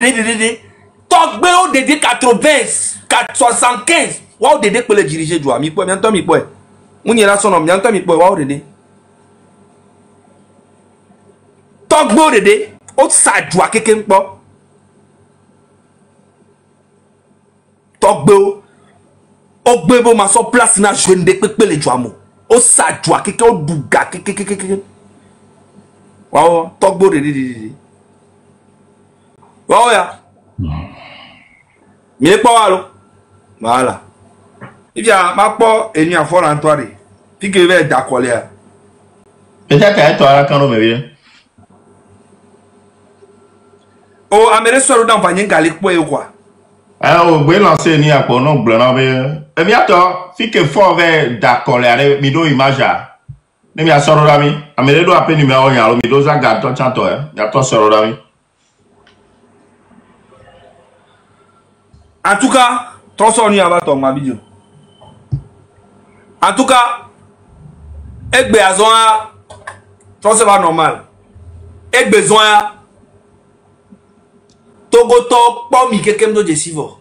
Dédé. Togbe au Dédé 80, 75. Wow, Dédé peut le diriger, Joa. Mi poe, mianto mi poe. On y est là son nom, mianto mi poe, wow, Dédé. Togbe au Dédé. Au sa Joa, quelqu'un po. Togbe au. Au gbebo ma so place na jeune de pepe le Joa mo. Au sa Joa, quelqu'un au douga, quelqu'un. Wow, Togbe au Dédé. Wow, ya. Mais pas alors. Voilà. Il y a ma part et il y a fort en toi. Puis que je vais d'accord là. Peut-être qu'à toi quand on me vient. Oh, Amérique soit dans panier galère quoi ou quoi? Alors, vous lancer ni à quoi non blanc mais. Et bien toi, fi que fort vers d'accord là, mi do image à. Ne mi a soro d'ami. Amérique doit appeler numéro 1 mi do za garde toi chanto hein. Ya toi soro d'ami. En tout cas, ton son y va ton ma vidéo. En tout cas, et besoin, ton c'est pas normal. Et besoin, Togo to pas mi quelqu'un de décisivo.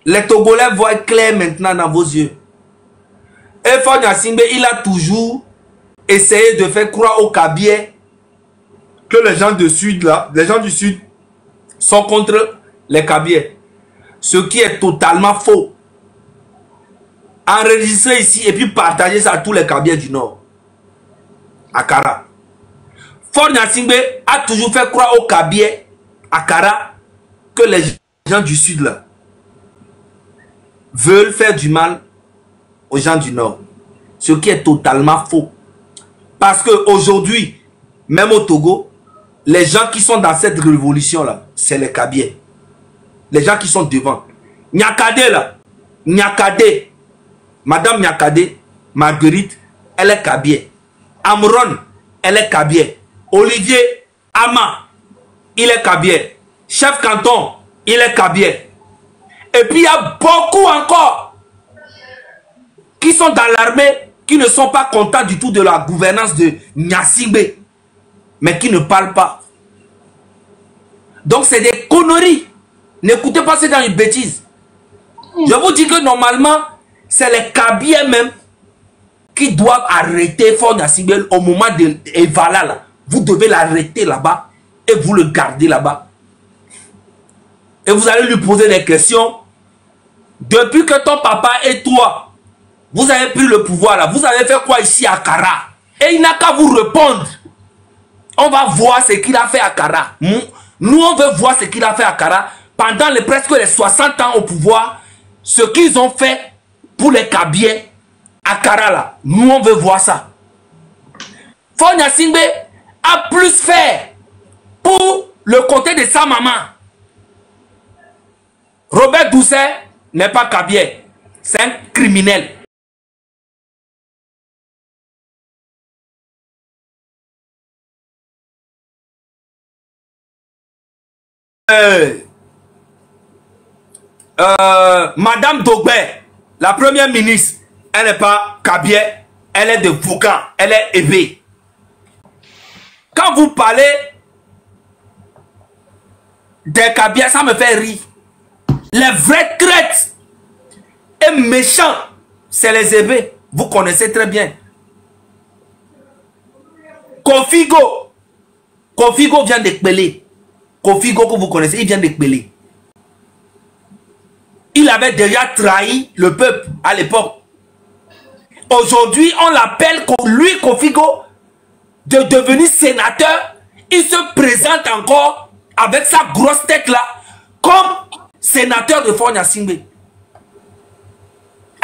Les Togolais voient clair maintenant dans vos yeux. Et Fonya Singbe, il a toujours essayé de faire croire au Kabier que les gens du Sud là, les gens du Sud sont contre les Kabiers. Ce qui est totalement faux. Enregistrez ici et puis partagez ça à tous les Kabiers du Nord. À Kara. Fonya Singbe a toujours fait croire aux Kabiers à Kara que les gens du Sud là veulent faire du mal aux gens du Nord. Ce qui est totalement faux. Parce que aujourd'hui, même au Togo, les gens qui sont dans cette révolution-là, c'est les Kabiers. Les gens qui sont devant. Nyakade là, Nyakade, Madame Nyakade, Marguerite, elle est Kabier. Amron, elle est Kabier. Olivier Ama, il est Kabier. Chef canton, il est Kabier. Et puis il y a beaucoup encore qui sont dans l'armée, qui ne sont pas contents du tout de la gouvernance de Nyasingbe, mais qui ne parlent pas. Donc c'est des conneries. N'écoutez pas, c'est dans une bêtise. Je vous dis que normalement, c'est les Kabiers même qui doivent arrêter Faure Gnassingbé au moment de Evala là. Vous devez l'arrêter là-bas et vous le gardez là-bas. Et vous allez lui poser des questions. Depuis que ton papa et toi, vous avez pris le pouvoir là, vous avez fait quoi ici à Kara? Et il n'a qu'à vous répondre. On va voir ce qu'il a fait à Kara. Nous, on veut voir ce qu'il a fait à Kara. Pendant presque les 60 ans au pouvoir, ce qu'ils ont fait pour les Kabiers à Kara là. Nous, on veut voir ça. Faure Gnassingbé a plus fait pour le côté de sa maman. Robert Doucet n'est pas Kabier. C'est un criminel. Madame Dogbe, la première ministre, elle n'est pas Kabier, elle est de Foucan, elle est Ébé. Quand vous parlez des Kabier, ça me fait rire. Les vrais traites et méchants, c'est les Ébé. Vous connaissez très bien. Kofigo vient d'Ekbélé. Kofigo que vous connaissez, il vient d'Ekbélé. Il avait déjà trahi le peuple à l'époque. Aujourd'hui, on l'appelle, lui, Kofigo, de devenir sénateur. Il se présente encore avec sa grosse tête là, comme sénateur de Faure Gnassingbé.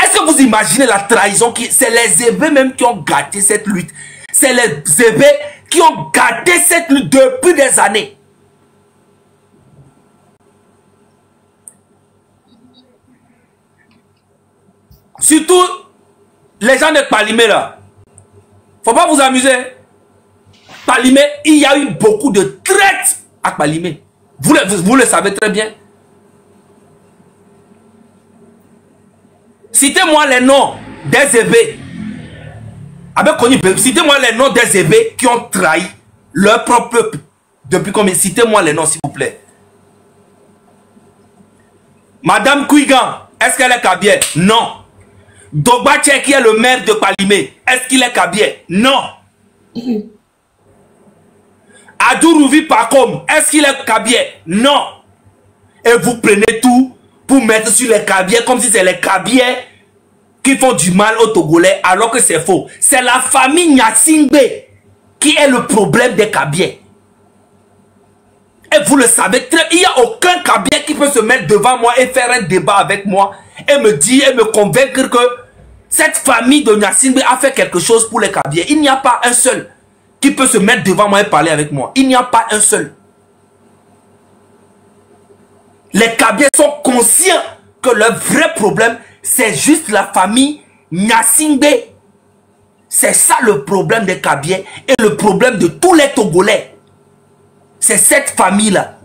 Est-ce que vous imaginez la trahison qui... C'est les Ébé même qui ont gâté cette lutte. C'est les Ébé qui ont gâté cette lutte depuis des années. Surtout les gens de Palimé là. Faut pas vous amuser. Palimé, il y a eu beaucoup de traites à Palimé. Vous le savez très bien. Citez-moi les noms des Ébé. Citez-moi les noms des Ébé qui ont trahi leur propre peuple. Depuis combien? Citez-moi les noms, s'il vous plaît. Madame Kouigan, est-ce qu'elle est Kabier? Non. Dogbache qui est le maire de Palimé, est-ce qu'il est Kabier? Non. Adourouvi Pakom, est-ce qu'il est Kabier? Non. Et vous prenez tout pour mettre sur les Kabiers comme si c'est les Kabiers qui font du mal aux Togolais alors que c'est faux. C'est la famille Nyasingbe qui est le problème des Kabiers. Et vous le savez très bien, il n'y a aucun Kabier qui peut se mettre devant moi et faire un débat avec moi et me dire et me convaincre que cette famille de Nyasingbe a fait quelque chose pour les Kabiers. Il n'y a pas un seul qui peut se mettre devant moi et parler avec moi. Il n'y a pas un seul. Les Kabiers sont conscients que leur vrai problème, c'est juste la famille Nyasingbe. C'est ça le problème des Kabiers et le problème de tous les Togolais. C'est cette famille-là.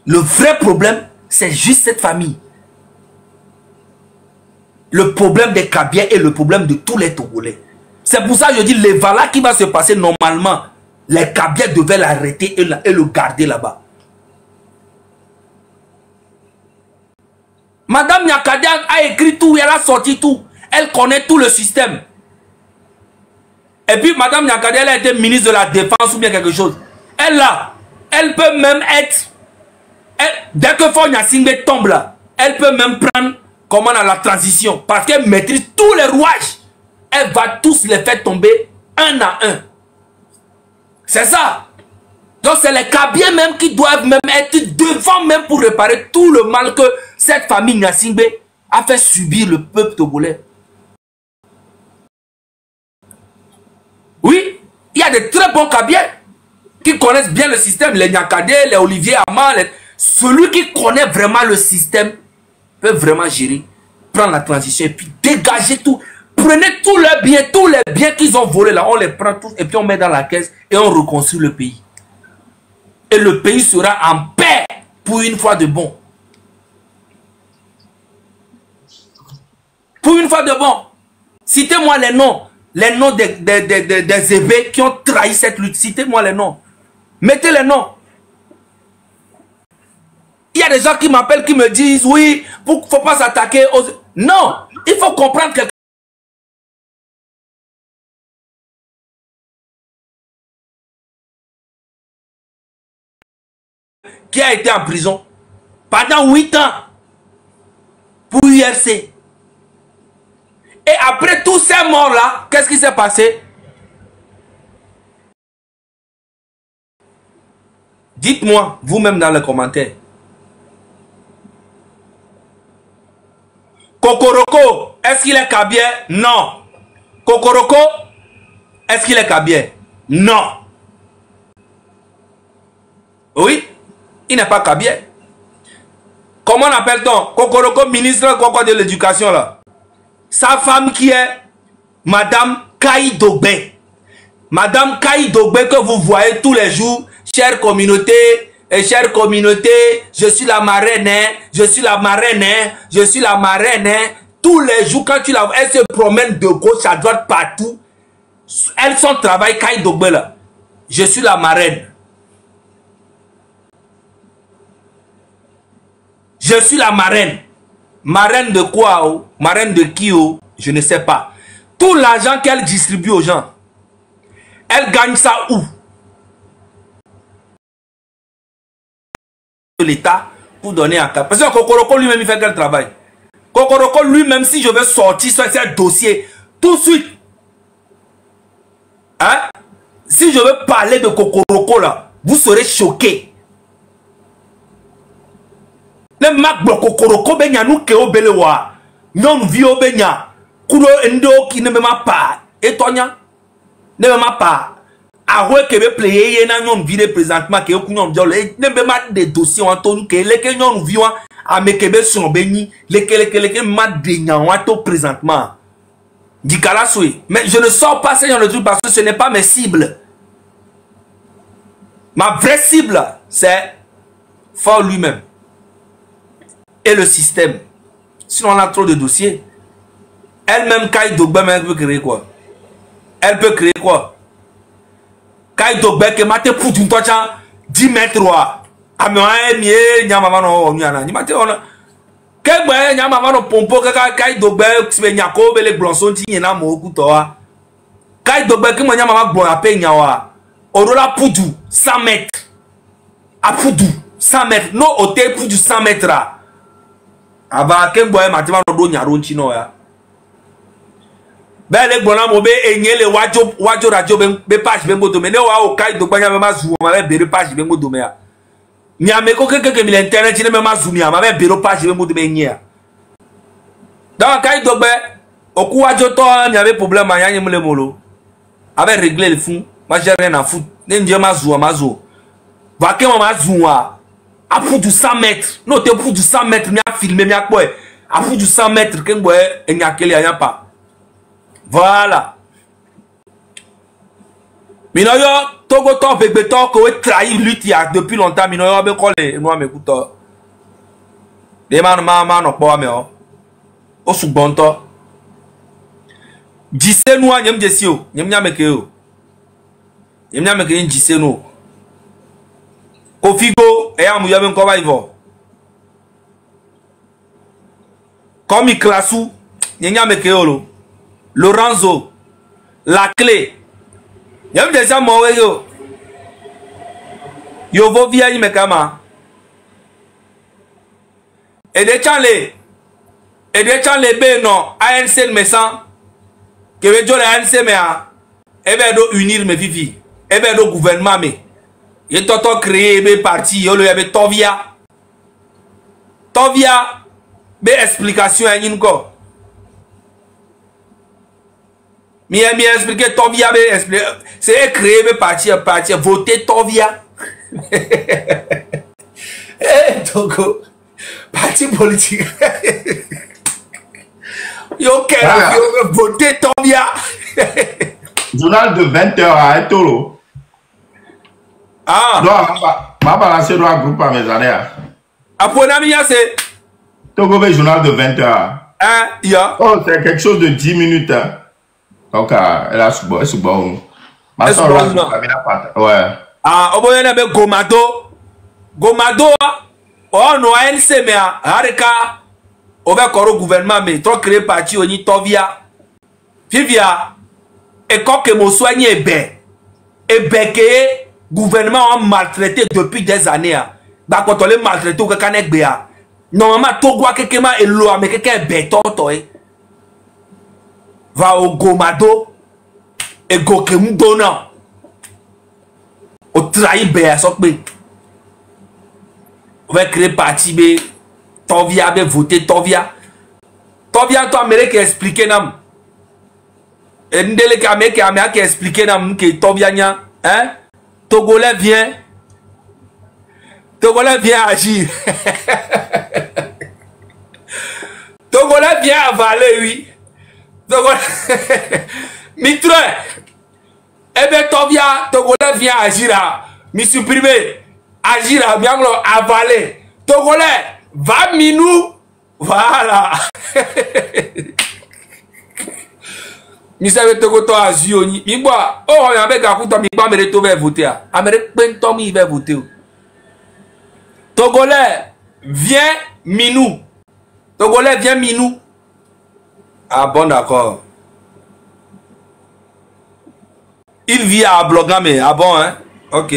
Le vrai problème, c'est juste cette famille. Le problème des Kabiers est le problème de tous les Togolais. C'est pour ça que je dis, les voilà qui va se passer normalement. Les Kabiers devaient l'arrêter et le garder là-bas. Madame Nyakadé a écrit tout, elle a sorti tout. Elle connaît tout le système. Et puis Madame Nyakadé, elle a été ministre de la Défense ou bien quelque chose. Elle là, elle peut même être... dès que Fort Nyasingbe tombe là, elle peut même prendre comment dans la transition. Parce qu'elle maîtrise tous les rouages. Elle va tous les faire tomber un à un. C'est ça. Donc c'est les Kabiers même qui doivent même être devant même pour réparer tout le mal que cette famille Nyasingbe a fait subir le peuple togolais. Oui, il y a de très bons Kabiers qui connaissent bien le système. Les Nyakadé, les Olivier Ama, celui qui connaît vraiment le système peut vraiment gérer, prendre la transition et puis dégager tout. Prenez tous les biens qu'ils ont volés là, on les prend tous et puis on met dans la caisse et on reconstruit le pays. Et le pays sera en paix pour une fois de bon. Pour une fois de bon. Citez-moi les noms des évêques qui ont trahi cette lutte. Citez-moi les noms. Mettez les noms. Il y a des gens qui m'appellent, qui me disent, oui, il ne faut pas s'attaquer aux... Non, il faut comprendre quelque chose. Qui a été en prison pendant 8 ans pour URC. Et après tous ces morts-là, qu'est-ce qui s'est passé? Dites-moi, vous-même dans les commentaires. Kokoroko, est-ce qu'il est Kabier? Non. Kokoroko, est-ce qu'il est Kabier? Non. Oui, il n'est pas Kabier. Comment appelle-t-on Kokoroko, ministre de l'éducation là? Sa femme qui est Madame Kaïdogbe. Madame Kaïdogbe que vous voyez tous les jours, chère communauté, je suis la marraine, je suis la marraine, je suis la marraine. Tous les jours quand tu la vois, elle se promène de gauche à droite partout. Elle son travail Kaïdogbe là. Je suis la marraine. Je suis la marraine. Marraine de quoi? Oh? Marraine de qui? Oh? Je ne sais pas. Tout l'argent qu'elle distribue aux gens, elle gagne ça où? L'État pour donner un cas. Parce que Kokoroko lui-même il fait quel travail? Kokoroko lui-même, si je veux sortir sur ce dossier tout de suite, hein? Si je veux parler de Kokoroko là, vous serez choqués. Le mak bloko koroko benya nou ke obelewa. Non vi obenya. Kudo endo ki ne mema pa. Etonya. Ne mema pa. Ahwe kebe pleye na nyon vi de présentement ke okunyon diole. Ne mema de dossier antonu ke leke nyon vi wan a me kebe son beni. Leke ma de nyan wan to présentement. Dikala soui. Mais je ne sors pas ce genre de truc parce que ce n'est pas mes cibles. Ma vraie cible, c'est Fort lui-même. Et le système. Sinon on a trop de dossiers. Elle-même Kaïdogbe, elle peut créer quoi? Elle peut créer quoi? Kai dogbe ke mate putu tocha 10 mètres wa. Ame wa mie nyama mano onyana. Ni mate ona. Ke gbe nyama mano pompo kai dogbe tibe nyako bele blonson ti nyena mo okuto wa. Kai dogbe ke mo nyama ma gbon ape nyawa. Orola putu 100 mètres. A putu 100 mètres. No hotel putu 100 mètres là. Ava ke gbe matima no do nyaro nchino ya. Bele gbona mo be enyele wajo radio be page be ngodo me ne wa o kai do gbanya me mazu ma be bere page be ngodo me ya mi ame ko keke mi internet ne me mazu mi ma be bere page be ngodo me nyia da kai do gbe oku wajo to mi ave problème anya nyem le molo ave régler le fond ma j'ai rien à foutre ne nje mazu va ke mo mazu wa a pour du 100 mètres no te pour du 100 mètres mi a filmer mi a boy a pour du 100 mètres ke ngbo enya kele anya pa. Voilà. Minoyo, Togo top et béton que vous trahi lutte depuis longtemps. Minoyo, ben collé, nous me écoute. Les man, non pas mais au sous bon temps. Disse nous, nyem desio, nyem nyamekeo. Nyem nyamekeo disse nous. Kofigo, et amuya ben koba ivo. Comme il classou, nyem nyamekeo lo. Lorenzo, la clé. Y'a déjà mon yo. Yo vo via y mekama. Et de chanle be non ANC mesan. Que veut dire ANC me a. Ebe do unir me vivi. Ebe do gouvernement me. Ye toto créer be parti yo le yabe Tovia. Tovia be explication a yin ko. Mi expliqué Tovia, c'est créé parti, voter Tovia. Eh, Togo, parti politique. Yo, voter Tovia. Journal de 20 heures à Etolo. Ah. Non, ma balancer dans un groupe à mes années. Après, c'est. Togo, le journal de 20 heures. Hein, ya. Oh, c'est quelque chose de 10 minutes. Hein. Donc, elle a sous bon. Ma soeur, ouais. Ah, on va y aller Gomado. Gomado, oh, non, ANC, mais Harika, on va encore au gouvernement, mais trop créé parti, on y Tovia. Vivia, et quand que mon soigne est bien, et bien que le gouvernement a maltraité depuis des années. Bah, quand on les maltraité, on a bien. Normalement, Togo a quelqu'un et l'eau, mais quelqu'un est béton, toi. Va au Gomado et Gokem donnant au trahi béa sokbe. On va créer parti B Tovia be voter Tovia. Tovia to Amérique expliquer nam. Et ndele ka Amérique expliquer nam que Tovia nya, hein? Togolais vient agir. Togolais vient avaler oui. Mitre, eh bien, Tovia, Togolais vient agir à mi supprimer, agir à bien avaler. Togolais, va minou, voilà. Mi savez Togo to azioni, mi bois, oh, on avait gardé mi pas me retrouver voter. Amérique pentom il va voter. Togolais, viens minou. Togolais, viens minou. Ah bon, d'accord. Il vit à Blogame. Ah bon, hein? Ok.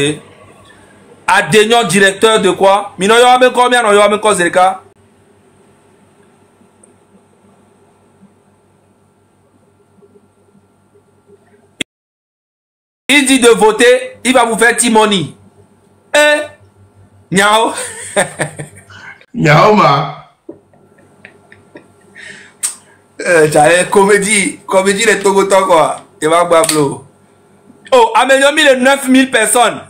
Adénion, directeur de quoi? Mino yo abe combien? No yo abe kozeka? Il dit de voter, il va vous faire Timoni. Eh? Niao? Niao ma. Comédie les Togotans quoi. Il va bablo. Oh, améliore les 9000 personnes.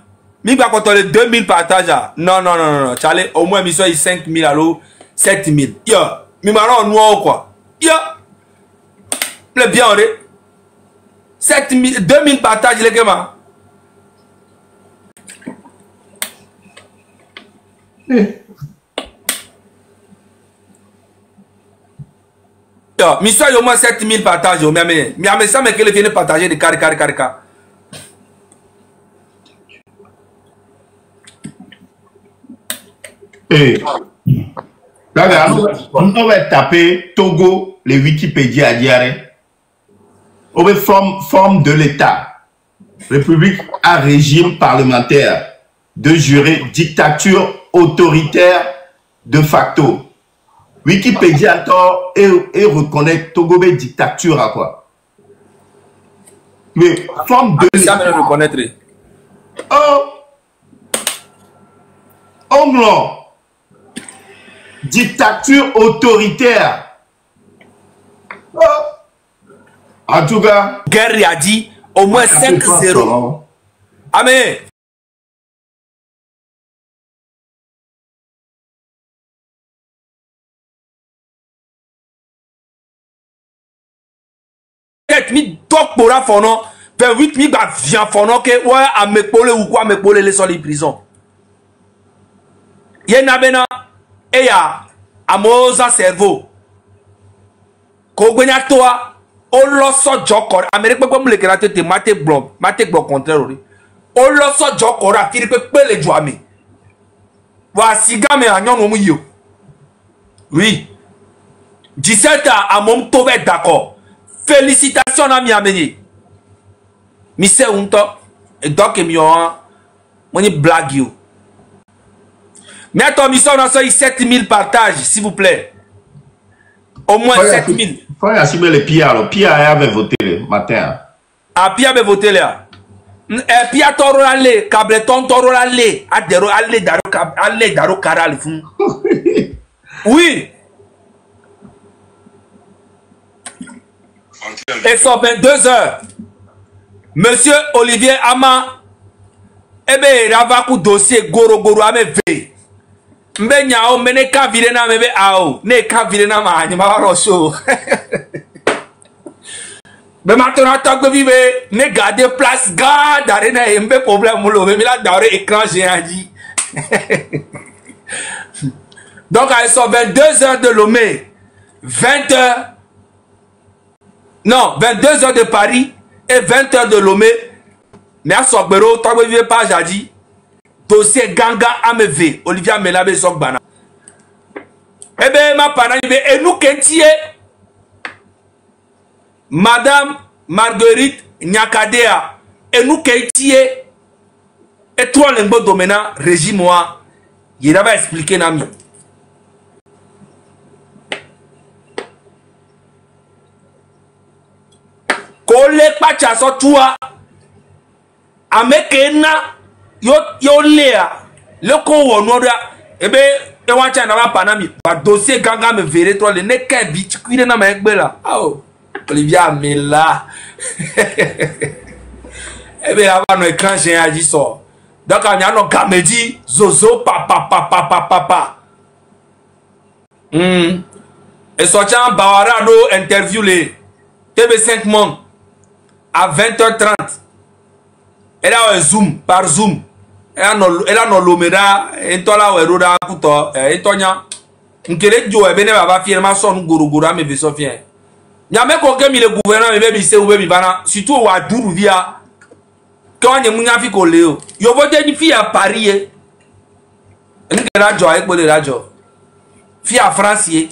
Mi va quand on les 2000 partages. Non. Charlie, au moins, mi soit 5000 allo, 7000. Yo, mi marron noir quoi. Yo, le bien, 7000, 2000 partages les gars. Yo, mi soit au moins 7000 partages. Mais ça, mais qu'elle vienne partager de carré. Eh. Là, on va taper Togo, les Wikipédia à dire. On va forme de l'État. République à régime parlementaire. De juré, dictature autoritaire de facto. Wikipédia et reconnaît Togo une dictature à quoi? Mais forme de l'État. Ça me reconnaître. Oh! Onglon! Dictature autoritaire. Oh. En tout cas, Guerre a dit au moins 5-0. Amen. Mi tok pora fono, 28 mi ba vient fono que ouais à me pole ou quoi me pole les sur les prisons. Yena bena e ya amoza cerveau. Ko gbenya toa o lo so joko Amerique pe mo le kera te mate bloc contraire ori. O lo so joko ra kiri pe le jo ami. Wa siga me anyon no mu yo. Oui. 17 ans à mon tobe d'accord. Félicitations à mi amené. Mi se unto et donc mi on moni blague you. Mais attends, mi son 7000 partages s'il vous plaît. Au moins 7000. Faut y assumer les Pierre. Pierre avait voté le matin. Ah, Pierre avait voté là. Et Pierre toro aller, Cableton toro aller, adero aller daro karal fun. Oui. Et sur 22 heures, Monsieur Olivier Ama, eh bien, il a un dossier goro ame ve. Mbe nyao mene ka vile na mebe ao, ne ka vile na ma ni ma roso. Mais maintenant, tant que vive, ne garder place, garde, arena mbe problème moulo, mais là dans l'écran j'ai dit. Donc, ils sont 22 heures de Lomé, 20 heures. Non, 22 heures de Paris et 20 heures de Lomé. Mais à Sokbero, tant que vous pas jadi, dossier Ganga AMV, Olivier Melabe Sokbana. Eh bien, ma parole, et nous qui Madame Marguerite Nyakadea, et nous qui et toi, l'enbo dominant, régime moi, il va expliquer Nami. Kole pacha so tua ameke na yo lea le ko wono da ebe e wan cha na ba panami ba dossier Ganga me vere to le ne ka bi kwire na ma egbe la oh Olivier Amela ebe ava no écran j'ai agi so donc anya no gamedi zozo papa et so cha bawara no interview le TV5 Monde à 20h30. Elle a un zoom, par zoom. Elle a no lomera, et toi là, elle a un couteau, et toi, nkele jo, et bene, va finalement son goro, mais veut s'offrir. Y'a même quelqu'un, le gouvernement, mais baby, c'est où baby, bana, surtout au Adour, via, quand il y a mon avis qu'on léo. Yo voté une fille à Paris, et nous, la jo, avec moi, la jo. Fille à France, et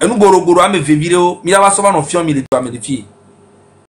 nous, goro, mais fait vidéo, mais il va souvent nos filles, mais les filles.